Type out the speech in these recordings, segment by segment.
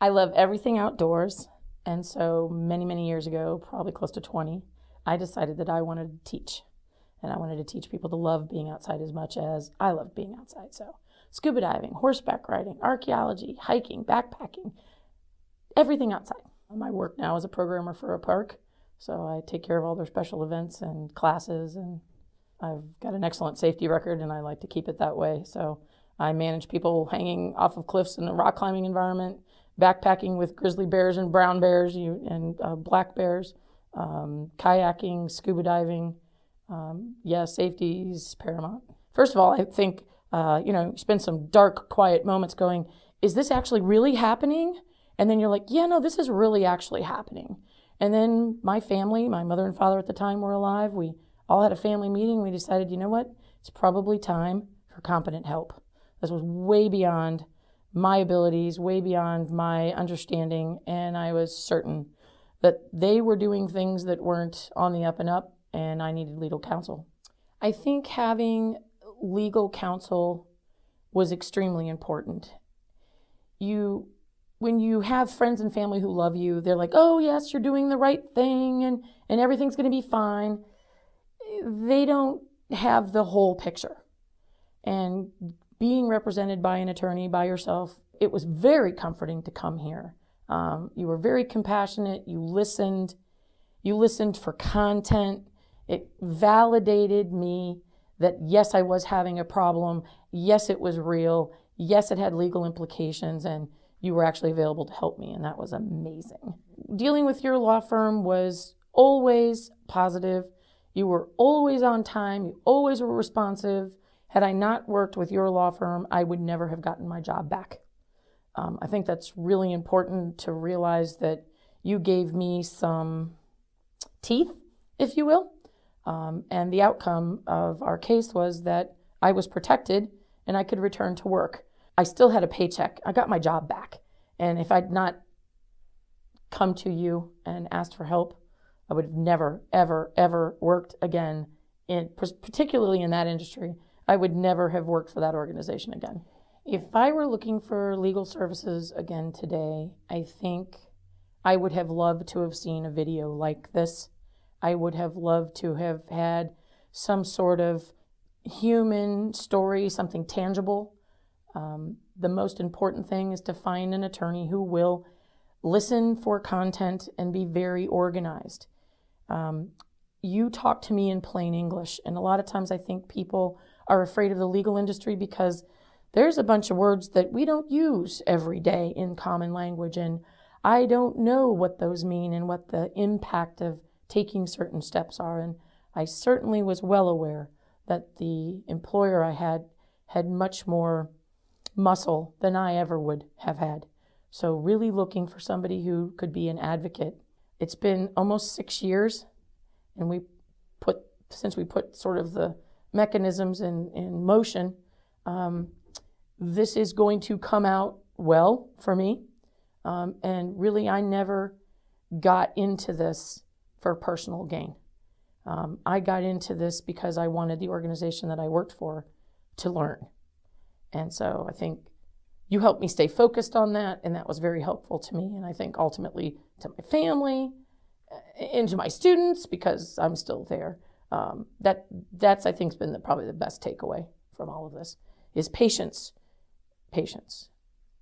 I love everything outdoors. And so many, many years ago, probably close to 20, I decided that I wanted to teach. And I wanted to teach people to love being outside as much as I love being outside. So scuba diving, horseback riding, archaeology, hiking, backpacking, everything outside. I work now as a programmer for a park. So I take care of all their special events and classes, and I've got an excellent safety record, and I like to keep it that way. So I manage people hanging off of cliffs in a rock climbing environment, backpacking with grizzly bears and brown bears and black bears, kayaking, scuba diving. Safety is paramount. First of all, I think, you spend some dark, quiet moments going, is this actually really happening? And then you're like, yeah, no, this is really actually happening. And then my family, my mother and father at the time were alive. We all had a family meeting. We decided, you know what? It's probably time for competent help. This was way beyond my abilities, way beyond my understanding. And I was certain that they were doing things that weren't on the up and up, and I needed legal counsel. I think having legal counsel was extremely important. When you have friends and family who love you, they're like, oh, yes, you're doing the right thing and everything's going to be fine. They don't have the whole picture. And being represented by an attorney, by yourself, it was very comforting to come here. You were very compassionate. You listened for content. It validated me that, yes, I was having a problem. Yes, it was real. Yes, it had legal implications, and you were actually available to help me, and that was amazing. Dealing with your law firm was always positive. You were always on time. You always were responsive. Had I not worked with your law firm, I would never have gotten my job back. I think that's really important to realize that you gave me some teeth, if you will. And the outcome of our case was that I was protected and I could return to work. I still had a paycheck. I got my job back. And if I'd not come to you and asked for help, I would have never, ever, ever worked again, particularly in that industry. I would never have worked for that organization again. If I were looking for legal services again today, I think I would have loved to have seen a video like this. I would have loved to have had some sort of human story, something tangible. The most important thing is to find an attorney who will listen for content and be very organized. You talk to me in plain English, and a lot of times I think people are afraid of the legal industry because there's a bunch of words that we don't use every day in common language, and I don't know what those mean and what the impact of taking certain steps are. And I certainly was well aware that the employer I had much more muscle than I ever would have had. So really looking for somebody who could be an advocate. It's been almost 6 years, and since we put sort of the mechanisms in motion, this is going to come out well for me. And really, I never got into this for personal gain. I got into this because I wanted the organization that I worked for to learn. And so I think you helped me stay focused on that, and that was very helpful to me. And I think ultimately to my family and to my students, because I'm still there. That's I think has been probably the best takeaway from all of this is patience. Patience.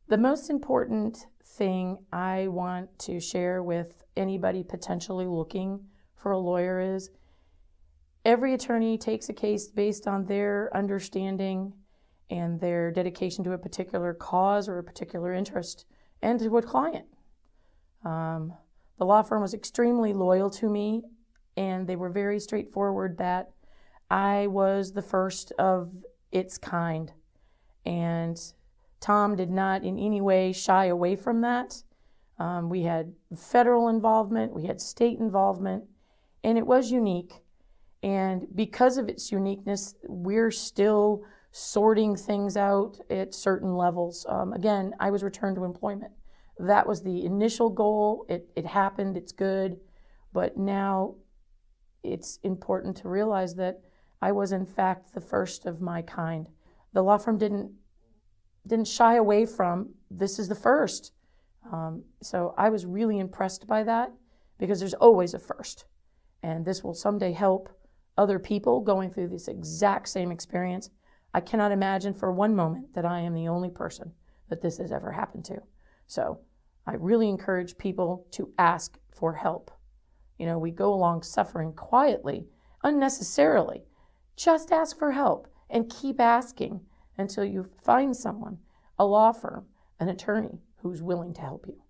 The most important thing I want to share with anybody potentially looking for a lawyer is every attorney takes a case based on their understanding and their dedication to a particular cause or a particular interest and to a client. The law firm was extremely loyal to me, and they were very straightforward that I was the first of its kind. And Tom did not in any way shy away from that. We had federal involvement, we had state involvement, and it was unique. And because of its uniqueness, we're still sorting things out at certain levels. Again, I was returned to employment. That was the initial goal. It happened, it's good. But now it's important to realize that I was in fact the first of my kind. The law firm didn't shy away from, this is the first. So I was really impressed by that, because there's always a first. And this will someday help other people going through this exact same experience. I cannot imagine for one moment that I am the only person that this has ever happened to. So I really encourage people to ask for help. You know, we go along suffering quietly, unnecessarily. Just ask for help and keep asking until you find someone, a law firm, an attorney who's willing to help you.